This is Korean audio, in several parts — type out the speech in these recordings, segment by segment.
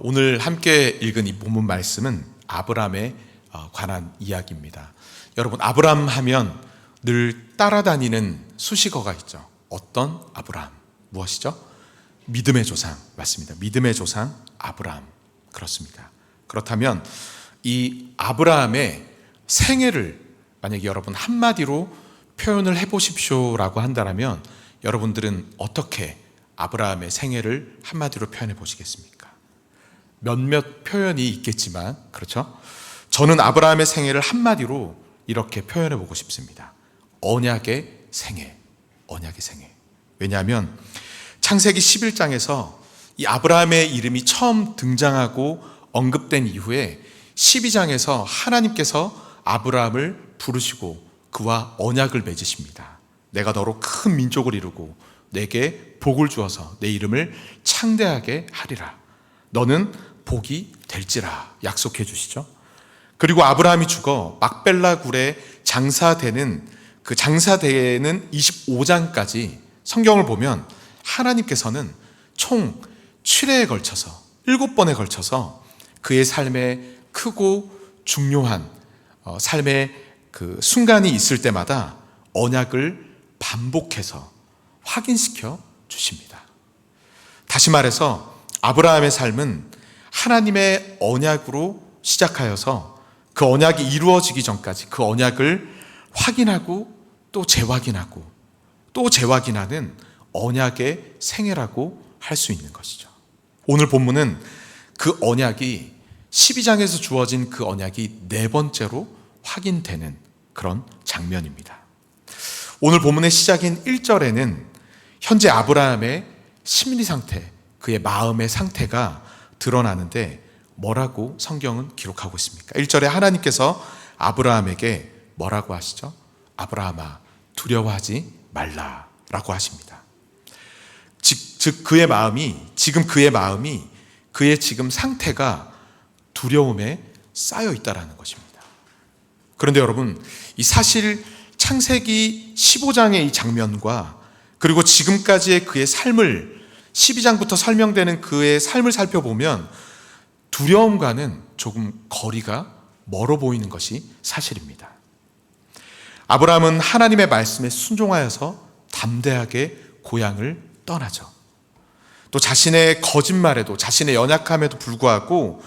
오늘 함께 읽은 이 본문 말씀은 아브라함에 관한 이야기입니다. 여러분, 아브라함 하면 늘 따라다니는 수식어가 있죠. 어떤 아브라함? 무엇이죠? 믿음의 조상. 맞습니다. 믿음의 조상 아브라함. 그렇습니다. 그렇다면 이 아브라함의 생애를 만약에 여러분 한마디로 표현을 해보십시오라고 한다면 여러분들은 어떻게 아브라함의 생애를 한마디로 표현해 보시겠습니까? 몇몇 표현이 있겠지만, 그렇죠? 저는 아브라함의 생애를 한마디로 이렇게 표현해 보고 싶습니다. 언약의 생애. 언약의 생애. 왜냐하면 창세기 11장에서 이 아브라함의 이름이 처음 등장하고 언급된 이후에 12장에서 하나님께서 아브라함을 부르시고 그와 언약을 맺으십니다. 내가 너로 큰 민족을 이루고 내게 복을 주어서 내 이름을 창대하게 하리라. 너는 복이 될지라 약속해 주시죠. 그리고 아브라함이 죽어 막벨라 굴에 장사되는 그 장사되는 25장까지 성경을 보면 하나님께서는 총 7회에 걸쳐서 7번에 걸쳐서 그의 삶에 크고 중요한 삶의 그 순간이 있을 때마다 언약을 반복해서 확인시켜 주십니다. 다시 말해서 아브라함의 삶은 하나님의 언약으로 시작하여서 그 언약이 이루어지기 전까지 그 언약을 확인하고 또 재확인하고 또 재확인하는 언약의 생애라고 할 수 있는 것이죠. 오늘 본문은 그 언약이 12장에서 주어진 그 언약이 네 번째로 확인되는 그런 장면입니다. 오늘 본문의 시작인 1절에는 현재 아브라함의 심리 상태, 그의 마음의 상태가 드러나는데 뭐라고 성경은 기록하고 있습니까? 1절에 하나님께서 아브라함에게 뭐라고 하시죠? 아브라함아, 두려워하지 말라라고 하십니다. 즉 그의 마음이 그의 지금 상태가 두려움에 쌓여 있다라는 것입니다. 그런데 여러분, 이 사실 창세기 15장의 이 장면과 그리고 지금까지의 그의 삶을 12장부터 설명되는 그의 삶을 살펴보면 두려움과는 조금 거리가 멀어 보이는 것이 사실입니다. 아브라함은 하나님의 말씀에 순종하여서 담대하게 고향을 떠나죠. 또 자신의 거짓말에도 자신의 연약함에도 불구하고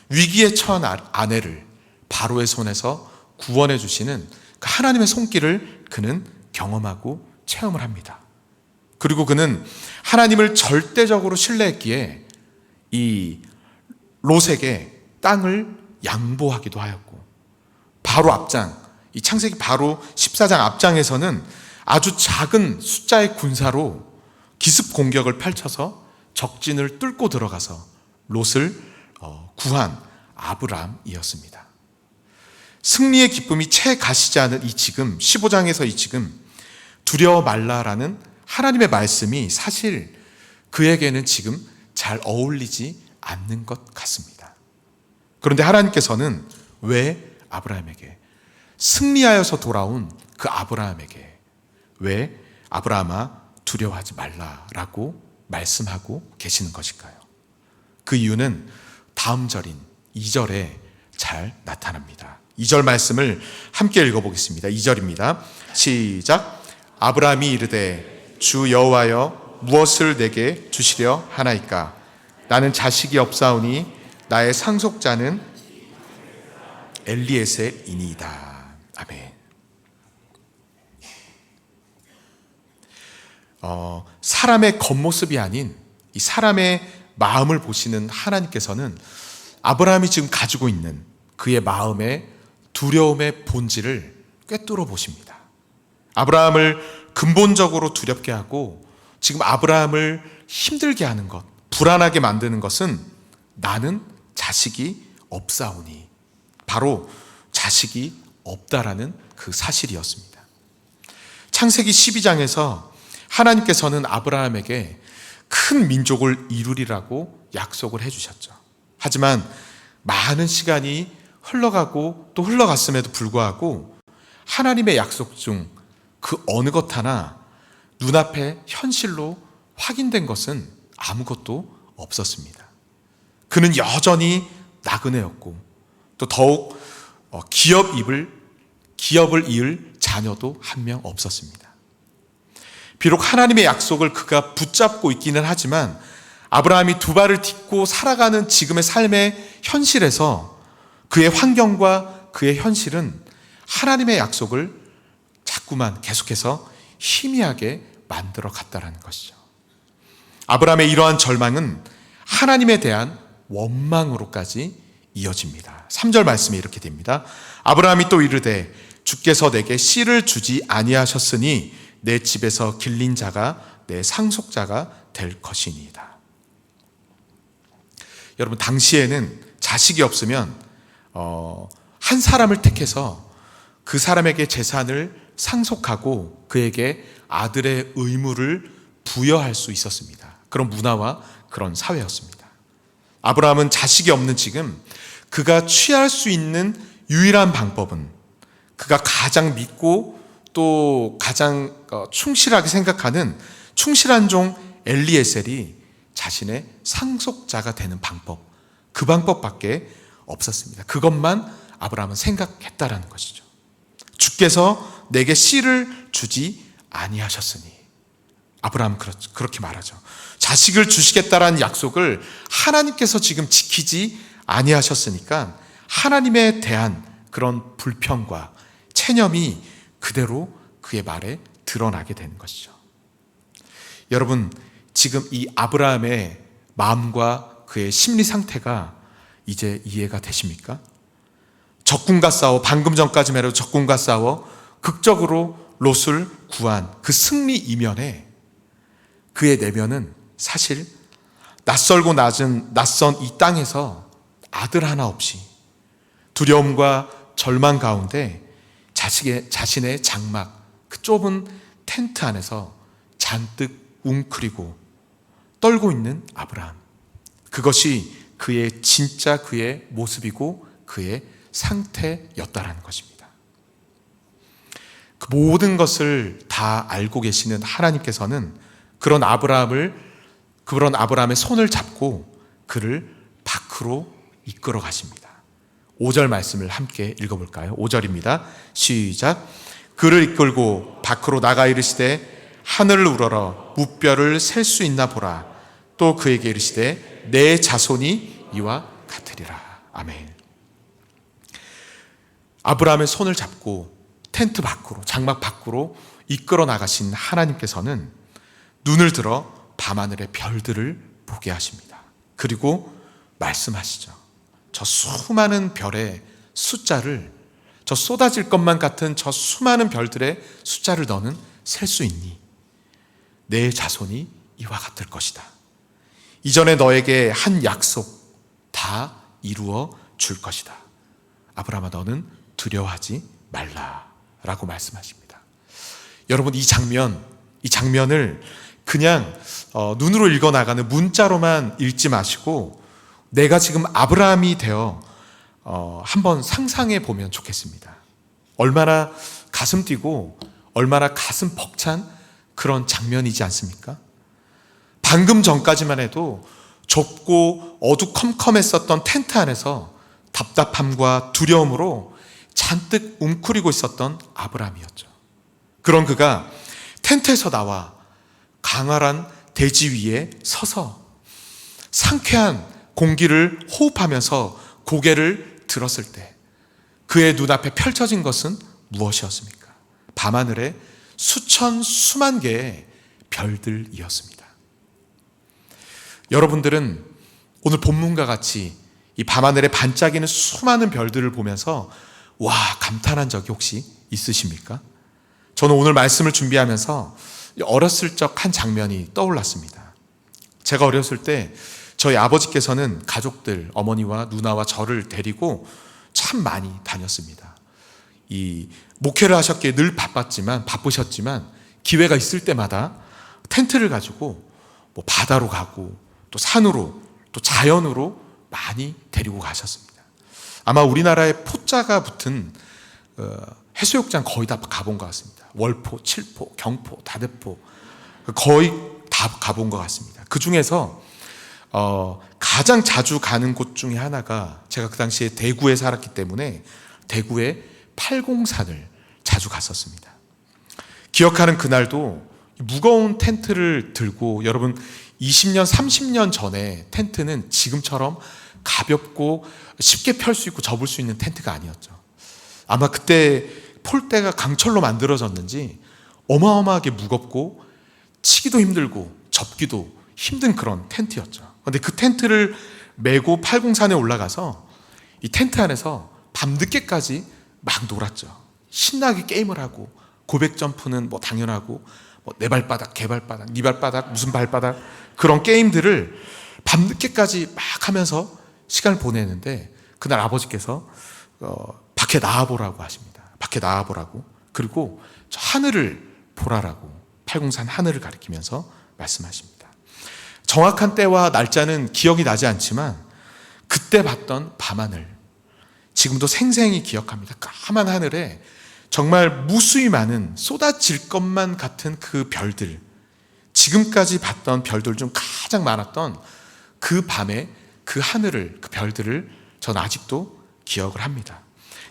위기에 처한 아내를 바로의 손에서 구원해 주시는 그 하나님의 손길을 그는 경험하고 체험을 합니다. 그리고 그는 하나님을 절대적으로 신뢰했기에 이 롯에게 땅을 양보하기도 하였고, 바로 앞장, 이 창세기 바로 14장 앞장에서는 아주 작은 숫자의 군사로 기습 공격을 펼쳐서 적진을 뚫고 들어가서 롯을 구한 아브람이었습니다. 승리의 기쁨이 채 가시지 않은 이 지금, 15장에서 이 지금 두려워 말라라는 하나님의 말씀이 사실 그에게는 지금 잘 어울리지 않는 것 같습니다. 그런데 하나님께서는 왜 아브라함에게, 승리하여서 돌아온 그 아브라함에게 왜 아브라함아 두려워하지 말라라고 말씀하고 계시는 것일까요? 그 이유는 다음 절인 2절에 잘 나타납니다. 2절 말씀을 함께 읽어보겠습니다. 2절입니다. 시작. 아브라함이 이르되 주 여호와여 무엇을 내게 주시려 하나이까? 나는 자식이 없사오니 나의 상속자는 엘리에셀이니이다. 아멘. 사람의 겉모습이 아닌 이 사람의 마음을 보시는 하나님께서는 아브라함이 지금 가지고 있는 그의 마음의 두려움의 본질을 꿰뚫어 보십니다. 아브라함을 근본적으로 두렵게 하고 지금 아브라함을 힘들게 하는 것, 불안하게 만드는 것은 나는 자식이 없사오니, 바로 자식이 없다라는 그 사실이었습니다. 창세기 12장에서 하나님께서는 아브라함에게 큰 민족을 이루리라고 약속을 해주셨죠. 하지만 많은 시간이 흘러가고 또 흘러갔음에도 불구하고 하나님의 약속 중 그 어느 것 하나 눈앞에 현실로 확인된 것은 아무것도 없었습니다. 그는 여전히 나그네였고 또 더욱 기업을 이을 자녀도 한 명 없었습니다. 비록 하나님의 약속을 그가 붙잡고 있기는 하지만 아브라함이 두 발을 딛고 살아가는 지금의 삶의 현실에서 그의 환경과 그의 현실은 하나님의 약속을 자꾸만 계속해서 희미하게 만들어 갔다라는 것이죠. 아브라함의 이러한 절망은 하나님에 대한 원망으로까지 이어집니다. 3절 말씀이 이렇게 됩니다. 아브라함이 또 이르되 주께서 내게 씨를 주지 아니하셨으니 내 집에서 길린 자가 내 상속자가 될 것이니이다. 여러분, 당시에는 자식이 없으면 한 사람을 택해서 그 사람에게 재산을 상속하고 그에게 아들의 의무를 부여할 수 있었습니다. 그런 문화와 그런 사회였습니다. 아브라함은 자식이 없는 지금 그가 취할 수 있는 유일한 방법은 그가 가장 믿고 또 가장 충실하게 생각하는 충실한 종 엘리에셀이 자신의 상속자가 되는 방법, 그 방법밖에 없었습니다. 그것만 아브라함은 생각했다라는 것이죠. 주께서 내게 씨를 주지 아니하셨으니, 아브라함은 그렇게 말하죠. 자식을 주시겠다라는 약속을 하나님께서 지금 지키지 아니하셨으니까 하나님에 대한 그런 불평과 체념이 그대로 그의 말에 드러나게 되는 것이죠. 여러분, 지금 이 아브라함의 마음과 그의 심리 상태가 이제 이해가 되십니까? 적군과 싸워, 방금 전까지만 해도 적군과 싸워 극적으로 롯을 구한 그 승리 이면에 그의 내면은 사실 낯설고 낯선 이 땅에서 아들 하나 없이 두려움과 절망 가운데 자신의 장막, 그 좁은 텐트 안에서 잔뜩 웅크리고 떨고 있는 아브라함. 그것이 그의 모습이고 그의 상태였다라는 것입니다. 그 모든 것을 다 알고 계시는 하나님께서는 그런 아브라함의 손을 잡고 그를 밖으로 이끌어 가십니다. 5절 말씀을 함께 읽어볼까요? 5절입니다. 시작. 그를 이끌고 밖으로 나가 이르시되 하늘을 우러러 무뼈를 셀 수 있나 보라. 또 그에게 이르시되 내 자손이 이와 같으리라. 아멘. 아브라함의 손을 잡고 텐트 밖으로, 장막 밖으로 이끌어 나가신 하나님께서는 눈을 들어 밤하늘의 별들을 보게 하십니다. 그리고 말씀하시죠. 저 수많은 별의 숫자를, 저 쏟아질 것만 같은 저 수많은 별들의 숫자를 너는 셀 수 있니? 내 자손이 이와 같을 것이다. 이전에 너에게 한 약속 다 이루어 줄 것이다. 아브라함아, 너는 두려워하지 말라라고 말씀하십니다. 여러분, 이 장면을 그냥 눈으로 읽어나가는 문자로만 읽지 마시고 내가 지금 아브라함이 되어 한번 상상해 보면 좋겠습니다. 얼마나 가슴 뛰고 얼마나 가슴 벅찬 그런 장면이지 않습니까? 방금 전까지만 해도 좁고 어두컴컴했었던 텐트 안에서 답답함과 두려움으로 잔뜩 웅크리고 있었던 아브라함이었죠. 그런 그가 텐트에서 나와 강활한 대지 위에 서서 상쾌한 공기를 호흡하면서 고개를 들었을 때 그의 눈앞에 펼쳐진 것은 무엇이었습니까? 밤하늘에 수만 개의 별들이었습니다. 여러분들은 오늘 본문과 같이 이 밤하늘에 반짝이는 수많은 별들을 보면서 와, 감탄한 적이 혹시 있으십니까? 저는 오늘 말씀을 준비하면서 어렸을 적 한 장면이 떠올랐습니다. 제가 어렸을 때 저희 아버지께서는 가족들, 어머니와 누나와 저를 데리고 참 많이 다녔습니다. 이 목회를 하셨기에 늘 바쁘셨지만 기회가 있을 때마다 텐트를 가지고 뭐 바다로 가고 또 산으로 또 자연으로 많이 데리고 가셨습니다. 아마 우리나라에 포자가 붙은 해수욕장 거의 다 가본 것 같습니다. 월포, 칠포, 경포, 다대포 거의 다 가본 것 같습니다. 그 중에서 가장 자주 가는 곳 중에 하나가, 제가 그 당시에 대구에 살았기 때문에 대구의 팔공산을 자주 갔었습니다. 기억하는 그날도 무거운 텐트를 들고, 여러분 20년 30년 전에 텐트는 지금처럼 가볍고 쉽게 펼 수 있고 접을 수 있는 텐트가 아니었죠. 아마 그때 폴대가 강철로 만들어졌는지 어마어마하게 무겁고 치기도 힘들고 접기도 힘든 그런 텐트였죠. 그런데 그 텐트를 메고 팔공산에 올라가서 이 텐트 안에서 밤늦게까지 막 놀았죠. 신나게 게임을 하고, 고백 점프는 뭐 당연하고, 내 발바닥, 개 발바닥, 네 발바닥, 무슨 발바닥, 그런 게임들을 밤늦게까지 막 하면서 시간을 보내는데, 그날 아버지께서 밖에 나와보라고 하십니다. 밖에 나와보라고. 그리고 저 하늘을 보라라고, 팔공산 하늘을 가리키면서 말씀하십니다. 정확한 때와 날짜는 기억이 나지 않지만 그때 봤던 밤하늘, 지금도 생생히 기억합니다. 까만 하늘에 정말 무수히 많은 쏟아질 것만 같은 그 별들, 지금까지 봤던 별들 중 가장 많았던 그 밤에 그 하늘을, 그 별들을 전 아직도 기억을 합니다.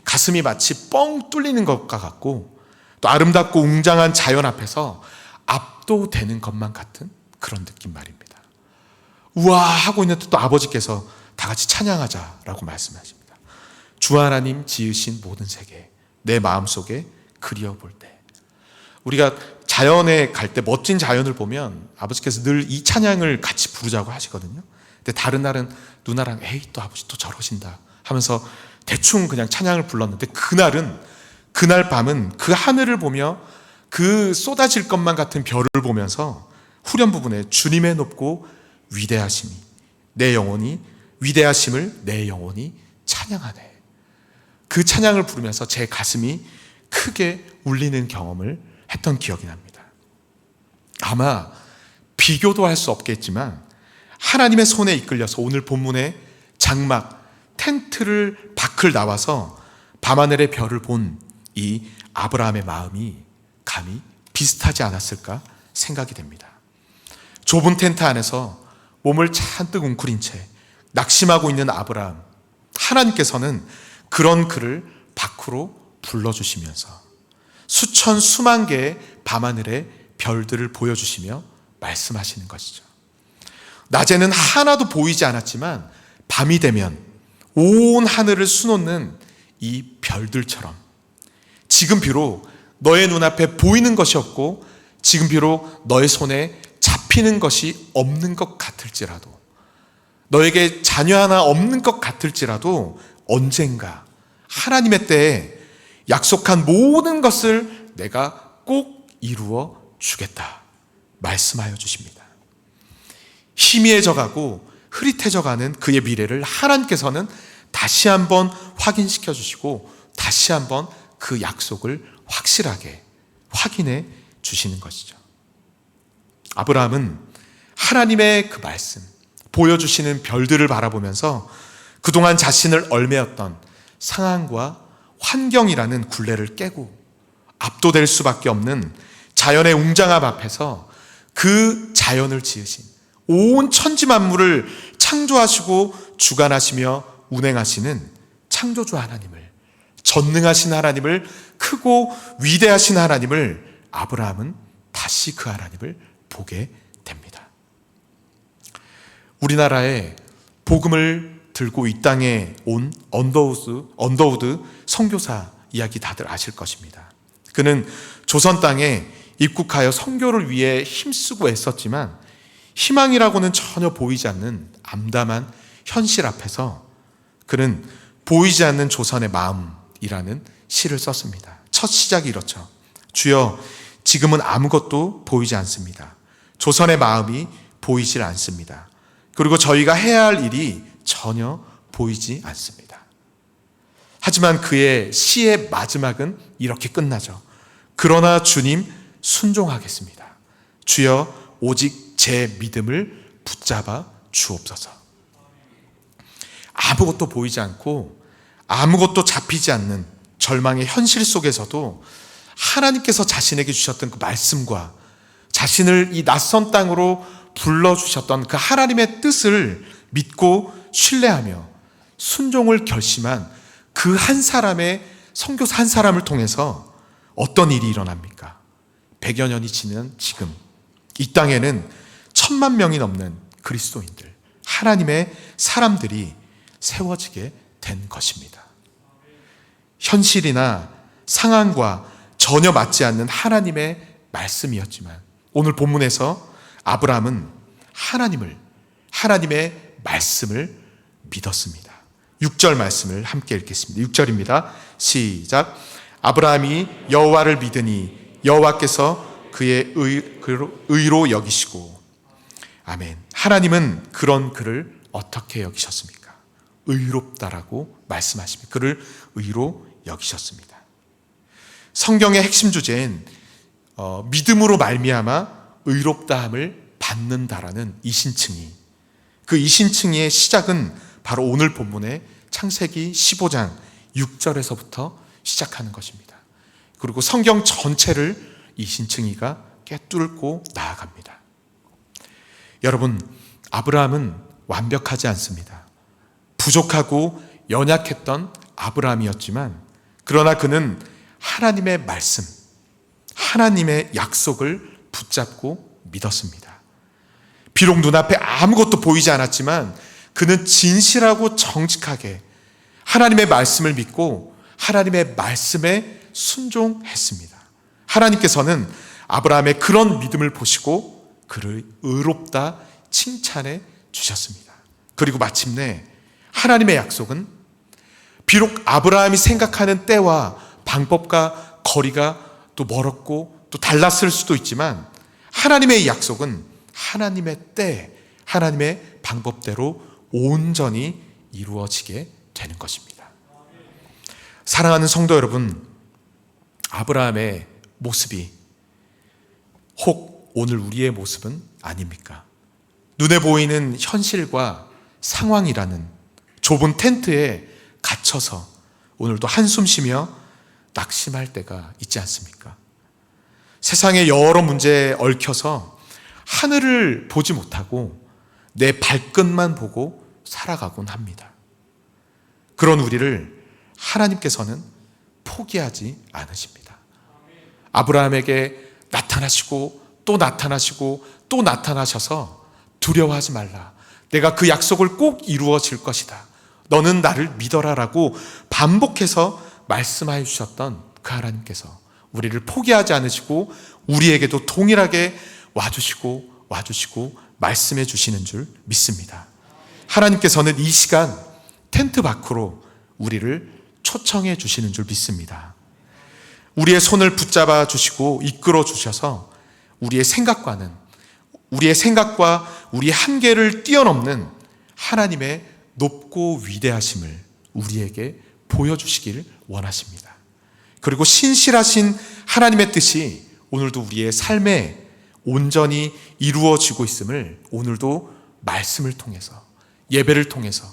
가슴이 마치 뻥 뚫리는 것과 같고, 또 아름답고 웅장한 자연 앞에서 압도되는 것만 같은 그런 느낌 말입니다. 우와 하고 있는데 또 아버지께서 다 같이 찬양하자라고 말씀하십니다. 주 하나님 지으신 모든 세계, 내 마음속에 그리워볼 때. 우리가 자연에 갈 때, 멋진 자연을 보면 아버지께서 늘 이 찬양을 같이 부르자고 하시거든요. 근데 다른 날은 누나랑 에이 또 아버지 또 저러신다 하면서 대충 그냥 찬양을 불렀는데, 그날 밤은 그 하늘을 보며 그 쏟아질 것만 같은 별을 보면서 후렴 부분에 주님의 높고 위대하심이 내 영혼이, 위대하심을 내 영혼이 찬양하네, 그 찬양을 부르면서 제 가슴이 크게 울리는 경험을 했던 기억이 납니다. 아마 비교도 할 수 없겠지만 하나님의 손에 이끌려서 오늘 본문의 장막, 텐트를 밖을 나와서 밤하늘의 별을 본 이 아브라함의 마음이 감히 비슷하지 않았을까 생각이 됩니다. 좁은 텐트 안에서 몸을 잔뜩 웅크린 채 낙심하고 있는 아브라함, 하나님께서는 그런 그를 밖으로 불러주시면서 수천 수만 개의 밤하늘의 별들을 보여주시며 말씀하시는 것이죠. 낮에는 하나도 보이지 않았지만 밤이 되면 온 하늘을 수놓는 이 별들처럼, 지금 비록 너의 눈앞에 보이는 것이 없고, 지금 비록 너의 손에 잡히는 것이 없는 것 같을지라도, 너에게 자녀 하나 없는 것 같을지라도 언젠가 하나님의 때에 약속한 모든 것을 내가 꼭 이루어 주겠다 말씀하여 주십니다. 희미해져가고 흐릿해져가는 그의 미래를 하나님께서는 다시 한번 확인시켜 주시고, 다시 한번 그 약속을 확실하게 확인해 주시는 것이죠. 아브라함은 하나님의 그 말씀, 보여주시는 별들을 바라보면서 그동안 자신을 얽매였던 상황과 환경이라는 굴레를 깨고 압도될 수밖에 없는 자연의 웅장함 앞에서 그 자연을 지으신, 온 천지 만물을 창조하시고 주관하시며 운행하시는 창조주 하나님을, 전능하신 하나님을, 크고 위대하신 하나님을 아브라함은 다시 그 하나님을 보게 됩니다. 우리나라에 복음을 들고 이 땅에 온 언더우드 선교사 이야기 다들 아실 것입니다. 그는 조선 땅에 입국하여 선교를 위해 힘쓰고 애썼지만 희망이라고는 전혀 보이지 않는 암담한 현실 앞에서 그는 보이지 않는 조선의 마음이라는 시를 썼습니다. 첫 시작이 이렇죠. 주여, 지금은 아무것도 보이지 않습니다. 조선의 마음이 보이질 않습니다. 그리고 저희가 해야 할 일이 전혀 보이지 않습니다. 하지만 그의 시의 마지막은 이렇게 끝나죠. 그러나 주님 순종하겠습니다. 주여, 오직 제 믿음을 붙잡아 주옵소서. 아무것도 보이지 않고 아무것도 잡히지 않는 절망의 현실 속에서도 하나님께서 자신에게 주셨던 그 말씀과 자신을 이 낯선 땅으로 불러주셨던 그 하나님의 뜻을 믿고 신뢰하며 순종을 결심한 그 한 사람의 선교사 한 사람을 통해서 어떤 일이 일어납니까? 100여 년이 지난 지금 이 땅에는 1000만 명이 넘는 그리스도인들, 하나님의 사람들이 세워지게 된 것입니다. 현실이나 상황과 전혀 맞지 않는 하나님의 말씀이었지만 오늘 본문에서 아브라함은 하나님의 말씀을 믿었습니다. 6절 말씀을 함께 읽겠습니다. 6절입니다. 시작. 아브라함이 여호와를 믿으니 여호와께서 그의 의로 여기시고. 아멘. 하나님은 그런 그를 어떻게 여기셨습니까? 의롭다라고 말씀하십니다. 그를 의로 여기셨습니다. 성경의 핵심 주제인 믿음으로 말미암아 의롭다함을 받는다라는 이신칭의, 그 이신칭의의 시작은 바로 오늘 본문의 창세기 15장 6절에서부터 시작하는 것입니다. 그리고 성경 전체를 이신칭의가 꿰뚫고 나아갑니다. 여러분, 아브라함은 완벽하지 않습니다. 부족하고 연약했던 아브라함이었지만 그러나 그는 하나님의 말씀, 하나님의 약속을 붙잡고 믿었습니다. 비록 눈앞에 아무것도 보이지 않았지만 그는 진실하고 정직하게 하나님의 말씀을 믿고 하나님의 말씀에 순종했습니다. 하나님께서는 아브라함의 그런 믿음을 보시고 그를 의롭다 칭찬해 주셨습니다. 그리고 마침내 하나님의 약속은 비록 아브라함이 생각하는 때와 방법과 거리가 또 멀었고 또 달랐을 수도 있지만 하나님의 약속은 하나님의 때, 하나님의 방법대로 온전히 이루어지게 되는 것입니다. 사랑하는 성도 여러분, 아브라함의 모습이 혹 오늘 우리의 모습은 아닙니까? 눈에 보이는 현실과 상황이라는 좁은 텐트에 갇혀서 오늘도 한숨 쉬며 낙심할 때가 있지 않습니까? 세상의 여러 문제에 얽혀서 하늘을 보지 못하고 내 발끝만 보고 살아가곤 합니다. 그런 우리를 하나님께서는 포기하지 않으십니다. 아브라함에게 나타나시고 또 나타나시고 또 나타나셔서 두려워하지 말라. 내가 그 약속을 꼭 이루어질 것이다. 너는 나를 믿어라라고 반복해서 말씀하여 주셨던 그 하나님께서 우리를 포기하지 않으시고 우리에게도 동일하게 와주시고 말씀해 주시는 줄 믿습니다. 하나님께서는 이 시간 텐트 밖으로 우리를 초청해 주시는 줄 믿습니다. 우리의 손을 붙잡아 주시고 이끌어 주셔서 우리의 생각과 우리의 한계를 뛰어넘는 하나님의 높고 위대하심을 우리에게 보여주시길 원하십니다. 그리고 신실하신 하나님의 뜻이 오늘도 우리의 삶에 온전히 이루어지고 있음을 오늘도 말씀을 통해서, 예배를 통해서,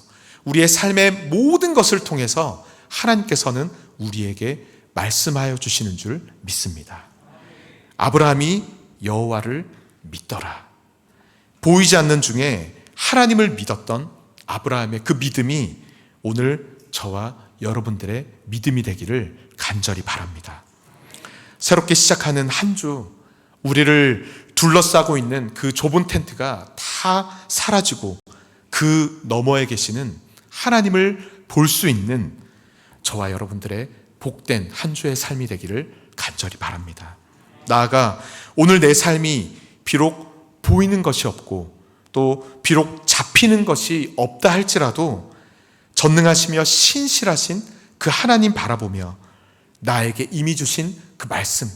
우리의 삶의 모든 것을 통해서 하나님께서는 우리에게 말씀하여 주시는 줄 믿습니다. 아브라함이 여호와를 믿더라. 보이지 않는 중에 하나님을 믿었던 아브라함의 그 믿음이 오늘 저와 여러분들의 믿음이 되기를 간절히 바랍니다. 새롭게 시작하는 한 주, 우리를 둘러싸고 있는 그 좁은 텐트가 다 사라지고 그 너머에 계시는 하나님을 볼 수 있는 저와 여러분들의 복된 한 주의 삶이 되기를 간절히 바랍니다. 나아가 오늘 내 삶이 비록 보이는 것이 없고 또 비록 잡히는 것이 없다 할지라도 전능하시며 신실하신 그 하나님 바라보며 나에게 이미 주신 그 말씀,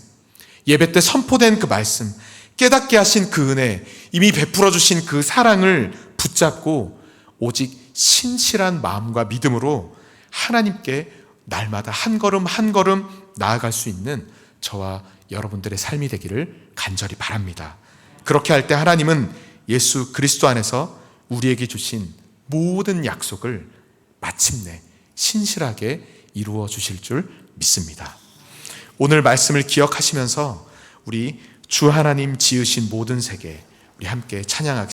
예배 때 선포된 그 말씀, 깨닫게 하신 그 은혜, 이미 베풀어 주신 그 사랑을 붙잡고 오직 신실한 마음과 믿음으로 하나님께 날마다 한 걸음 한 걸음 나아갈 수 있는 저와 여러분들의 삶이 되기를 간절히 바랍니다. 그렇게 할 때 하나님은 예수 그리스도 안에서 우리에게 주신 모든 약속을 마침내 신실하게 이루어 주실 줄 믿습니다. 오늘 말씀을 기억하시면서 우리 주 하나님 지으신 모든 세계, 우리 함께 찬양하겠습니다.